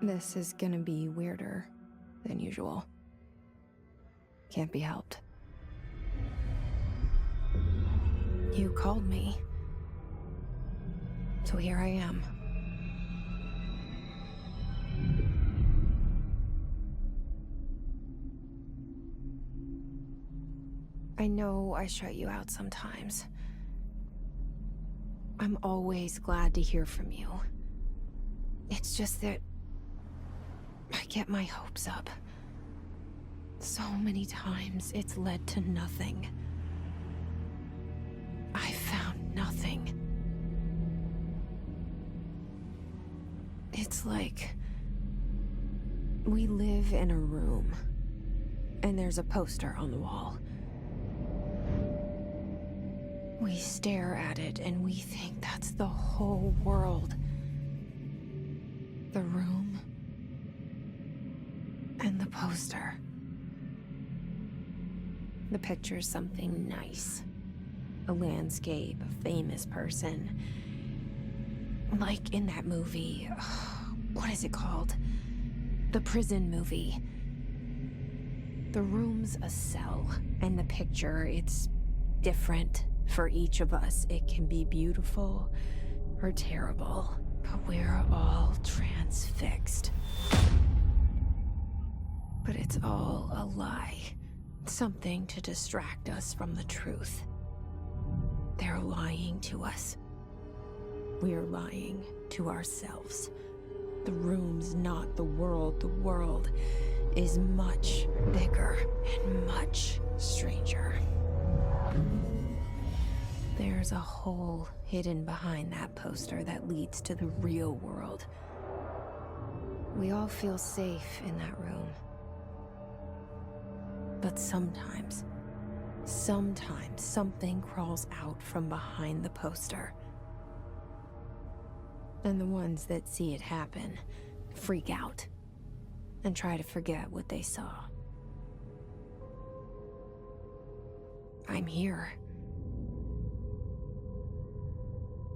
This is gonna be weirder than usual. Can't be helped. You called me. So here I am. I know I shut you out sometimes. I'm always glad to hear from you. It's just that I get my hopes up. So many times it's led to nothing. I found nothing. It's like we live in a room, and there's a poster on the wall. We stare at it and we think that's the whole world. The room and the poster. The picture's something nice. A landscape, a famous person. Like in that movie, what is it called? The prison movie. The room's a cell, and the picture, it's different for each of us. It can be beautiful or terrible, but we're all transfixed. But it's all a lie. Something to distract us from the truth. They're lying to us. We're lying to ourselves. The room's not the world. The world is much bigger and much stranger. There's a hole hidden behind that poster that leads to the real world. We all feel safe in that room. But sometimes something crawls out from behind the poster. And the ones that see it happen freak out and try to forget what they saw. I'm here.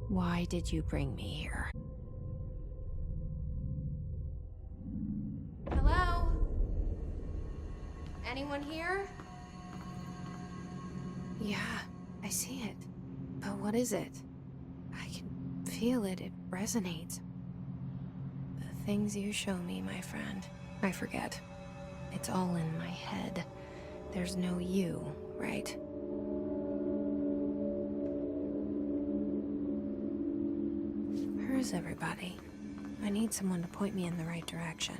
Why did you bring me here? Hello? Anyone here? Yeah, I see it. But what is it? I can feel it. It resonates. The things you show me, my friend, I forget. It's all in my head. There's no you, right? Where's everybody? I need someone to point me in the right direction.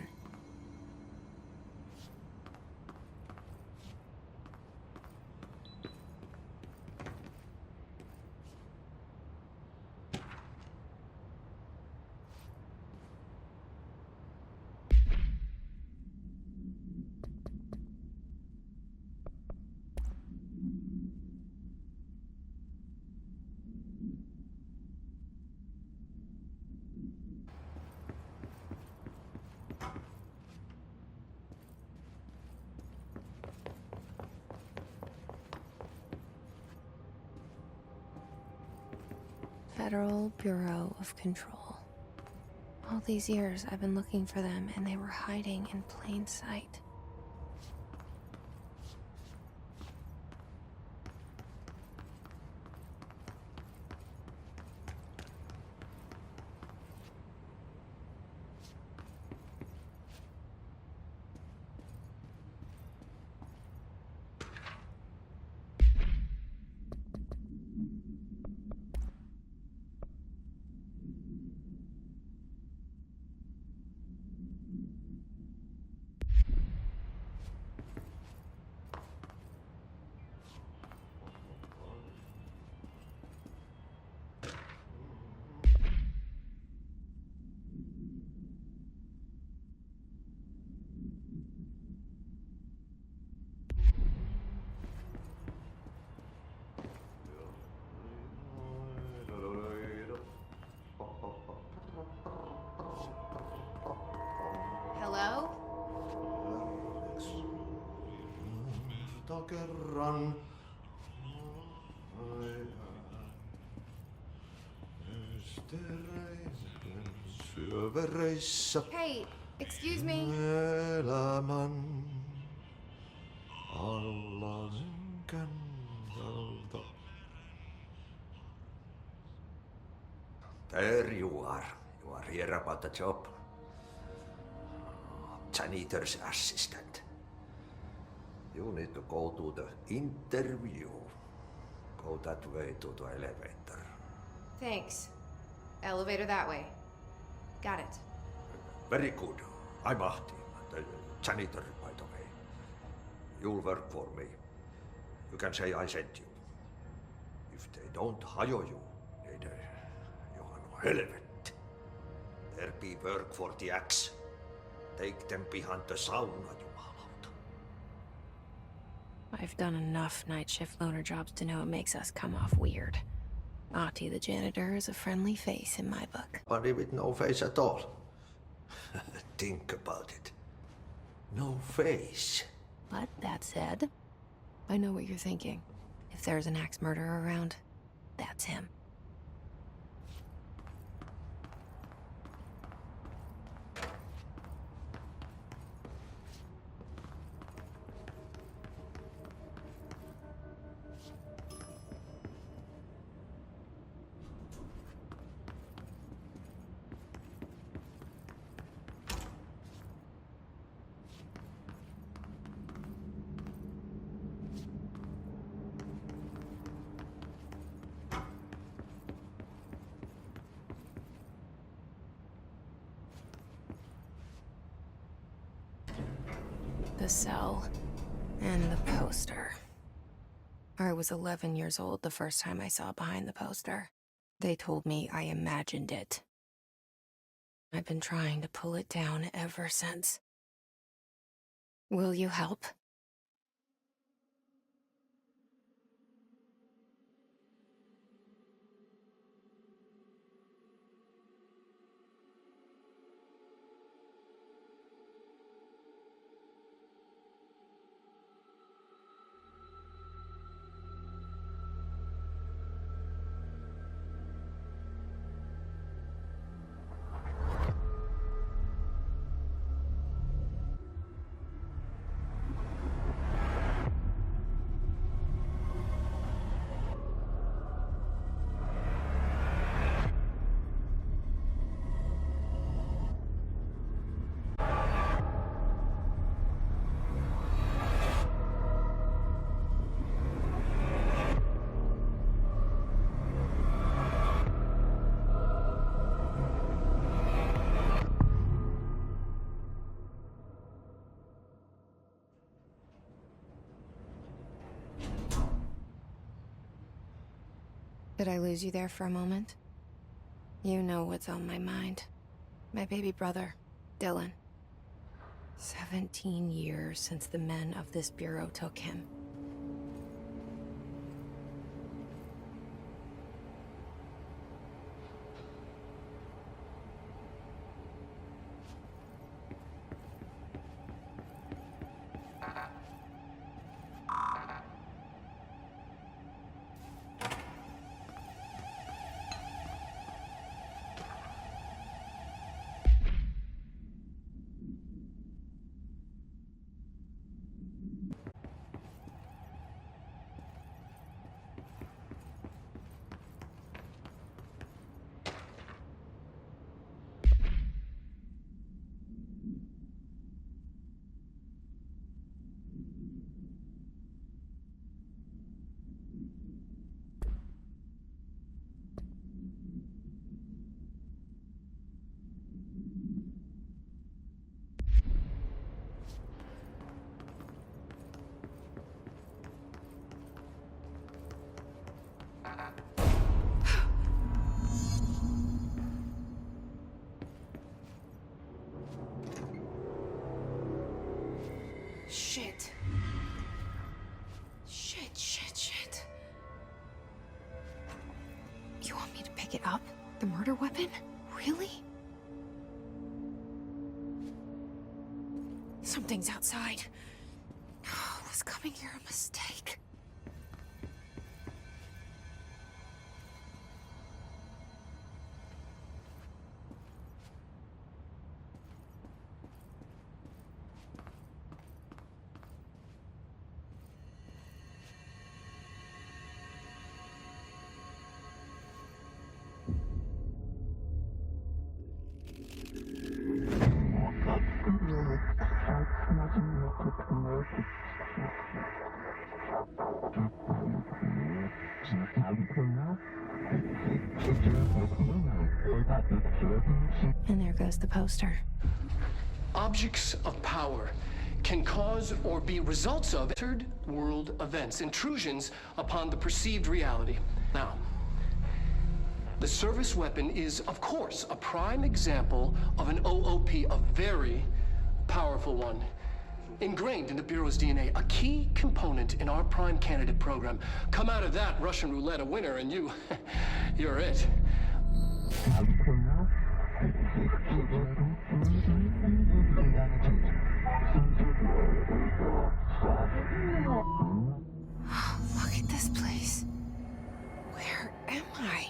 Federal Bureau of Control. All these years I've been looking for them, and they were hiding in plain sight. Hello? Kerran. Syövereissä. Hey, Excuse me. Elämän alla kannalta. There you are. You are here about the job. Janitor's assistant. You need to go to the interview. Go that way to the elevator. Thanks. Elevator that way. Got it. Very good. I'm Ahti, the janitor, by the way. You'll work for me. You can say I sent you. If they don't hire you, then you are no helvet. There be work for the axe. Take them behind the sauna, jumalauta. I've done enough night shift loner jobs to know it makes us come off weird. Ahti the janitor is a friendly face in my book. Somebody with no face at all. Think about it. No face. But that said, I know what you're thinking. If there's an axe murderer around, that's him. The cell. And the poster. I was 11 years old the first time I saw behind the poster. They told me I imagined it. I've been trying to pull it down ever since. Will you help? Did I lose you there for a moment? You know what's on my mind. My baby brother, Dylan. 17 years since the men of this bureau took him. Shit. Shit. You want me to pick it up? The murder weapon? Really? Something's outside. Was coming here a mistake? And there goes the poster. Objects of power can cause or be results of third world events, intrusions upon the perceived reality. Now, the service weapon is, of course, a prime example of an OOP, a very powerful one. Ingrained in the Bureau's DNA, a key component in our prime candidate program. Come out of that Russian roulette a winner and you're it. Look at this place. Where am I?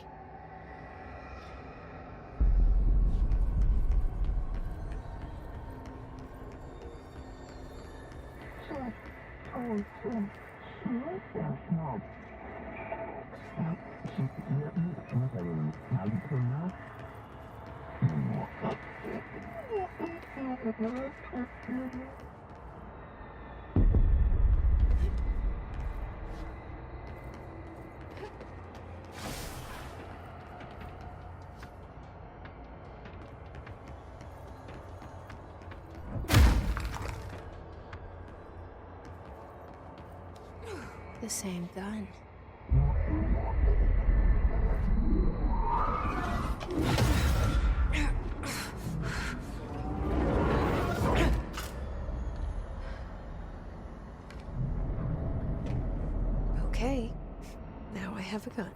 The same gun. Okay, now I have a gun.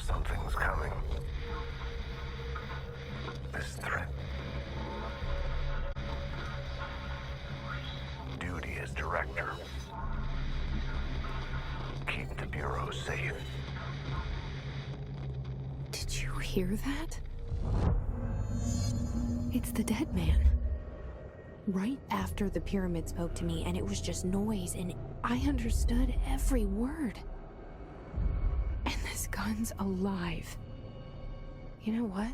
Something's coming. This threat. Duty as director. Keep the Bureau safe. Did you hear that? It's the dead man. Right after the pyramid spoke to me, and it was just noise, and I understood every word. And this gun's alive. You know what?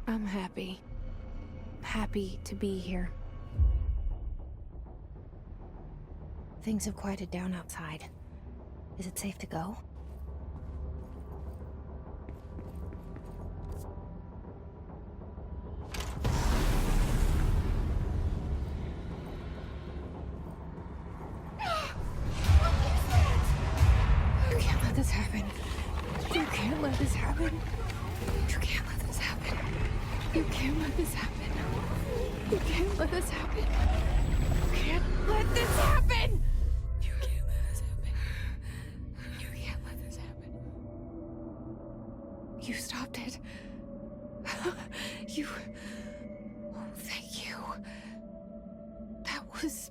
I'm happy. Happy to be here. Things have quieted down outside. Is it safe to go? You can't let this happen. You can't let this happen. You can't let this happen. You can't let this happen. You can't let this happen. You can't let this happen. You can't let this happen. You can't let this happen. You stopped it. You... Oh, thank you. That was...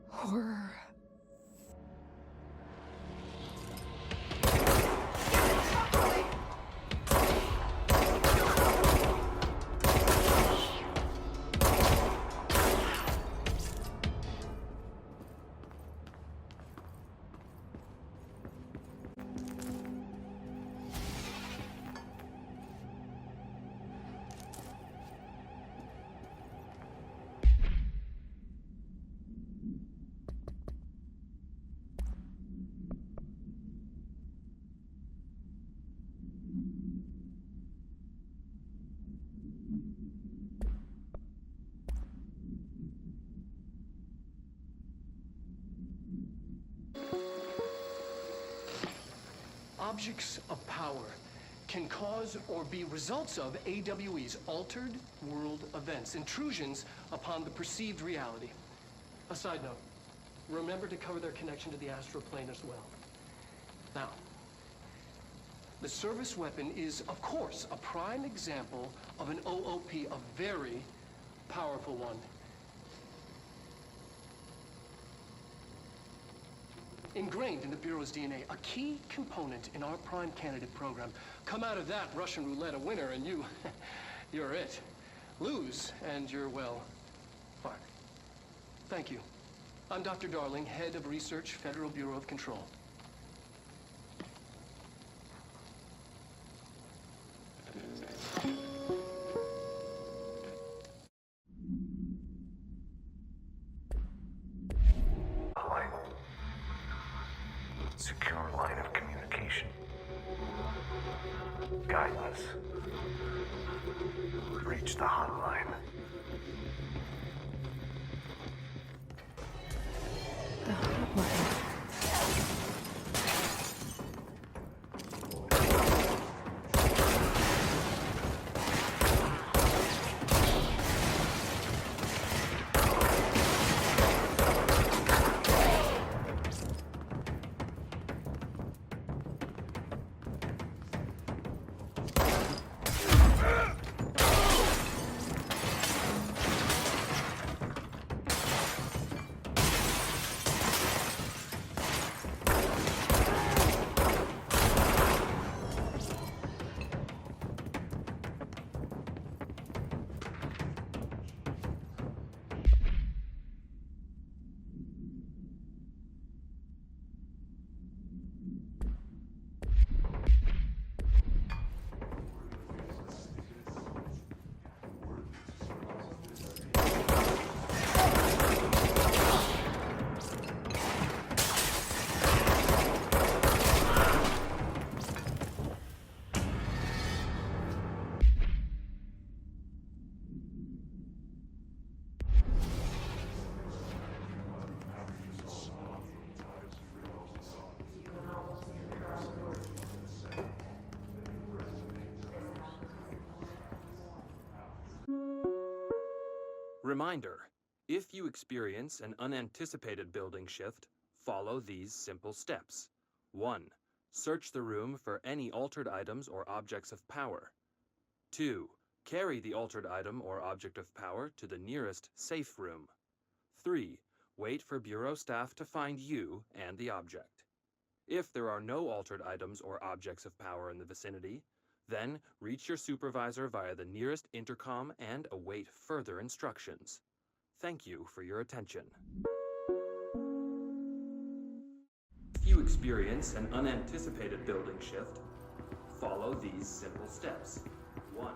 horror. objects of power can cause or be results of AWE's altered world events, intrusions upon the perceived reality. A side note, remember to cover their connection to the astral plane as well. Now, the service weapon is, of course, a prime example of an OOP, a very powerful one. Ingrained in the Bureau's DNA, a key component in our prime candidate program. Come out of that Russian roulette a winner and you're it. Lose and you're, well, fucked. Thank you. I'm Dr. Darling, head of research, Federal Bureau of Control. Line. Secure line of communication. Guidance. Reach the hotline. The hotline. Reminder, if you experience an unanticipated building shift, follow these simple steps. 1. Search the room for any altered items or objects of power. 2. Carry the altered item or object of power to the nearest safe room. 3. Wait for Bureau staff to find you and the object. If there are no altered items or objects of power in the vicinity, then reach your supervisor via the nearest intercom and await further instructions. Thank you for your attention. If you experience an unanticipated building shift, follow these simple steps. 1.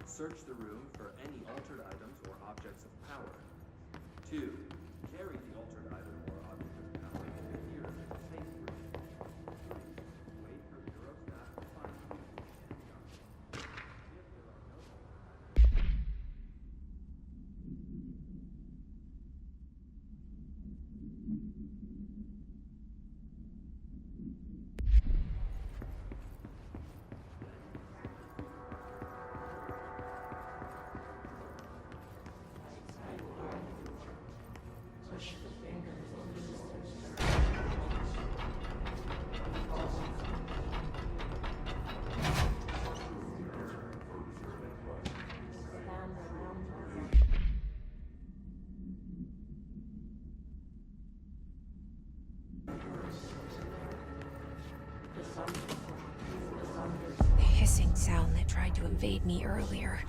Search the room for any altered items or objects of power. 2. Carry the altered item or object of power to the nearest safe room. 3. Wait for Bureau staff to find you and the object. If there are no The hissing sound that tried to invade me earlier.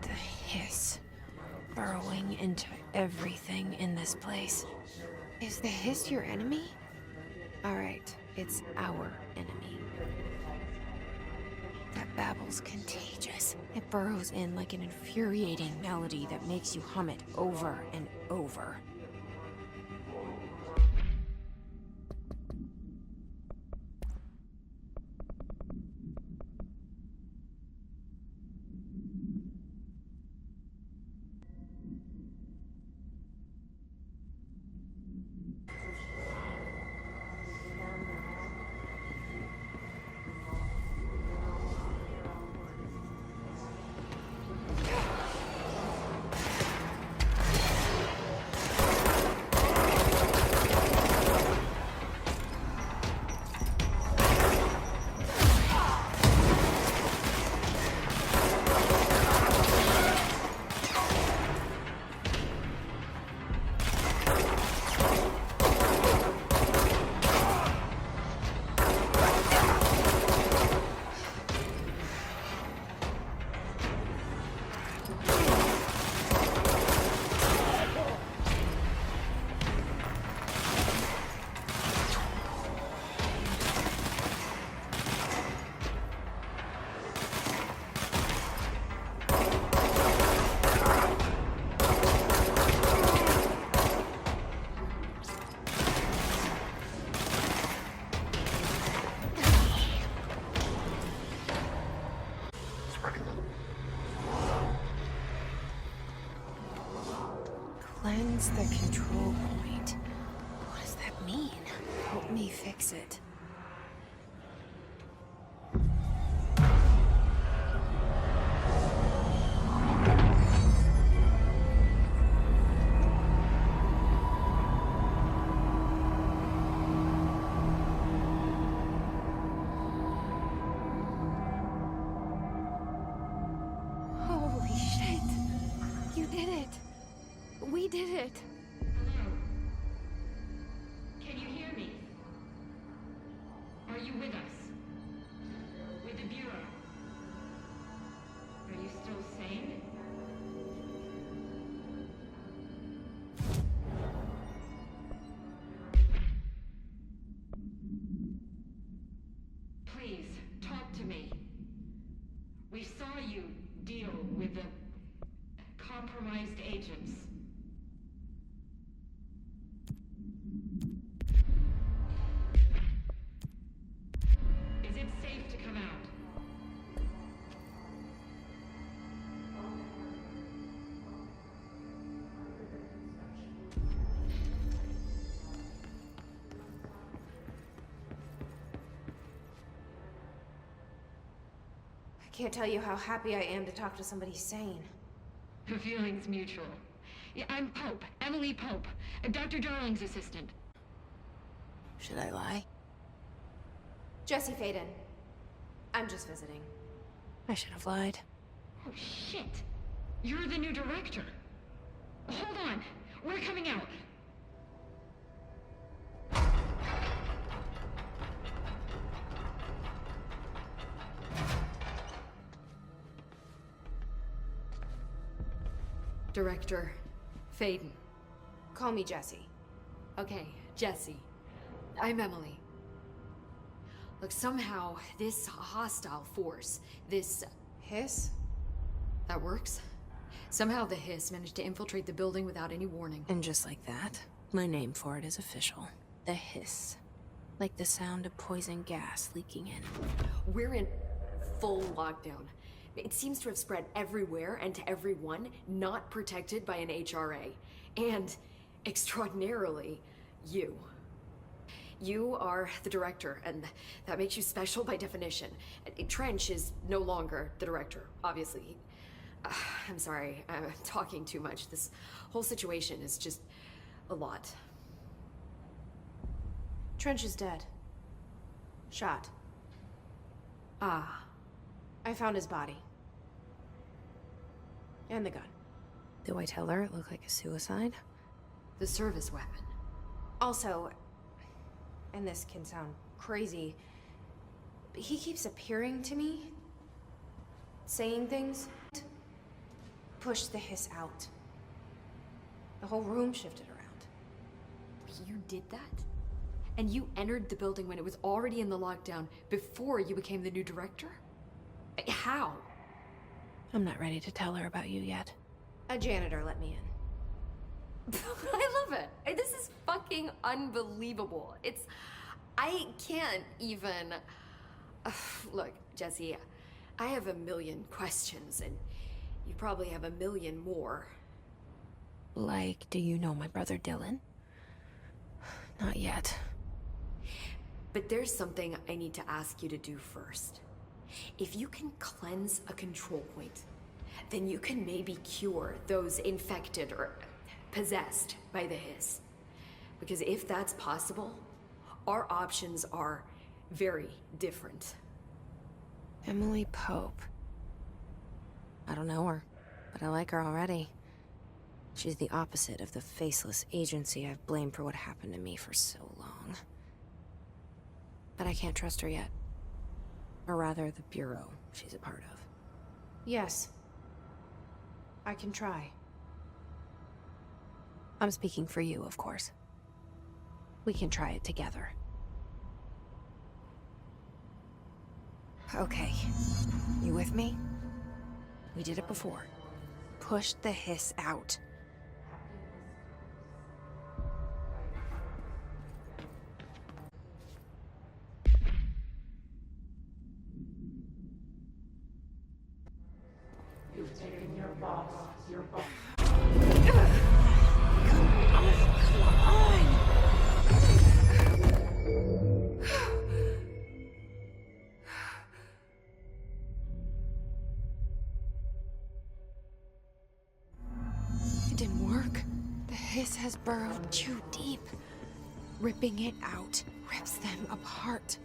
The hiss. Burrowing into everything in this place. Is the hiss your enemy? Alright, it's our enemy. That babble's contagious. It burrows in like an infuriating melody that makes you hum it over and over. Cleanse the control point. What does that mean? Help me fix it. Holy shit! You did it! We did it! Hello? Can you hear me? Are you with us? With the Bureau? Are you still sane? Please, talk to me. We saw you deal with the compromised agents. Is it safe to come out? I can't tell you how happy I am to talk to somebody sane. The feeling's mutual. Yeah, I'm Pope, Emily Pope, Dr. Darling's assistant. Should I lie? Jesse Faden. I'm just visiting. I should have lied. Oh, shit. You're the new director. Hold on. We're coming out. Director Faden. Call me Jesse. Okay, Jesse. I'm Emily. Look, somehow this hostile force, this... Hiss? that works? Somehow the Hiss managed to infiltrate the building without any warning. And just like that, my name for it is official. The hiss. Like the sound of poison gas leaking in. We're in full lockdown. It seems to have spread everywhere and to everyone not protected by an HRA. And, extraordinarily, you. You are the director, and that makes you special by definition. Trench is no longer the director, obviously. I'm sorry, I'm talking too much. This whole situation is just a lot. Trench is dead. Shot. Ah. I found his body. And the gun. Do I tell her it looked like a suicide? The service weapon. Also, and this can sound crazy, but he keeps appearing to me, saying things. Push the hiss out. The whole room shifted around. You did that? And you entered the building when it was already in the lockdown before you became the new director? How? I'm not ready to tell her about you yet. A janitor let me in. I love it. This is fucking unbelievable. I can't even... Look, Jesse, I have a million questions, and you probably have a million more. Like, do you know my brother Dylan? Not yet. But there's something I need to ask you to do first. If you can cleanse a control point, then you can maybe cure those infected or possessed by the hiss. Because if that's possible, our options are very different. Emily Pope. I don't know her, but I like her already. She's the opposite of the faceless agency I've blamed for what happened to me for so long. But I can't trust her yet. Or rather, the Bureau she's a part of. Yes. I can try. I'm speaking for you, of course. We can try it together. Okay. You with me? We did it before. Push the hiss out. You've taken your boss, Come hiss has burrowed too deep. Ripping it out rips them apart.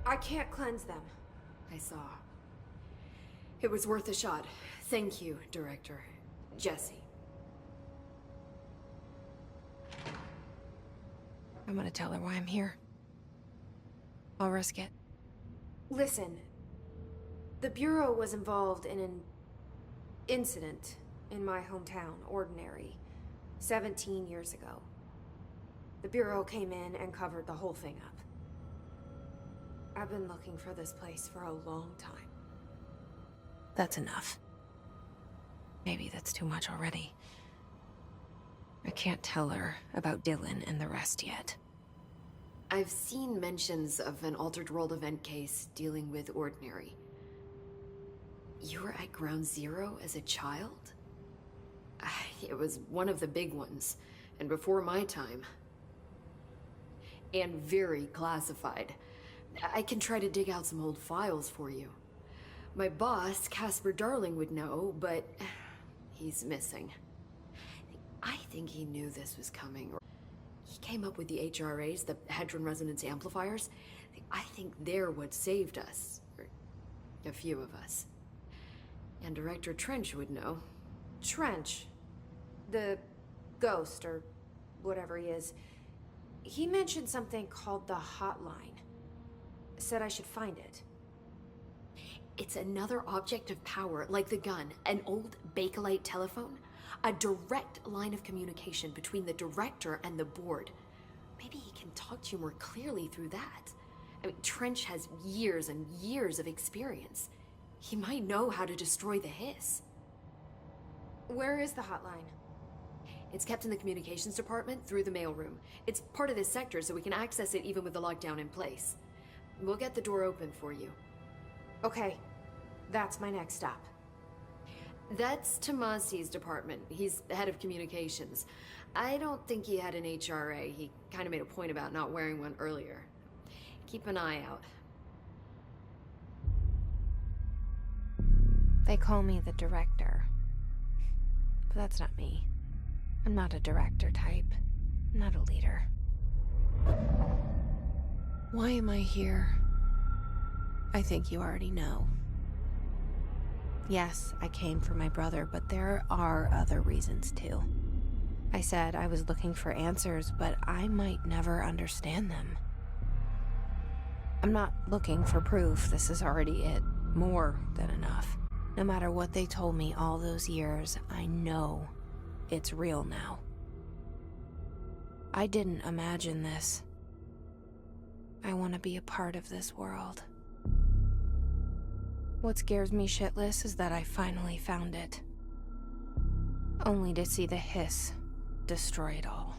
I can't cleanse them. I saw. It was worth a shot. Thank you, Director. Jesse. I'm gonna tell her why I'm here. I'll risk it. Listen, the Bureau was involved in an incident in my hometown, Ordinary, 17 years ago. The Bureau came in and covered the whole thing up. I've been looking for this place for a long time. That's enough. Maybe that's too much already. I can't tell her about Dylan and the rest yet. I've seen mentions of an Altered World event case dealing with Ordinary. You were at Ground Zero as a child? It was one of the big ones, and before my time. And very classified. I can try to dig out some old files for you. My boss, Casper Darling, would know, but he's missing. I think he knew this was coming. He came up with the HRAs, the Hadron Resonance Amplifiers. I think they're what saved us. Or a few of us. And Director Trench would know. Trench? The ghost, or whatever he is. He mentioned something called the Hotline. Said I should find it. It's another object of power, like the gun, an old Bakelite telephone. A direct line of communication between the director and the board. Maybe he can talk to you more clearly through that. I mean, Trench has years and years of experience. He might know how to destroy the hiss. Where is the hotline? It's kept in the communications department through the mailroom. It's part of this sector, so we can access it even with the lockdown in place. We'll get the door open for you. Okay, that's my next stop. That's Tomasi's department. He's the head of communications. I don't think he had an HRA. He kind of made a point about not wearing one earlier. Keep an eye out. They call me the director. But that's not me. I'm not a director type. I'm not a leader. Why am I here? I think you already know. Yes, I came for my brother, but there are other reasons too. I said I was looking for answers, but I might never understand them. I'm not looking for proof. This is already it. More than enough. No matter what they told me all those years, I know it's real now. I didn't imagine this. I want to be a part of this world. What scares me shitless is that I finally found it. Only to see the hiss destroy it all.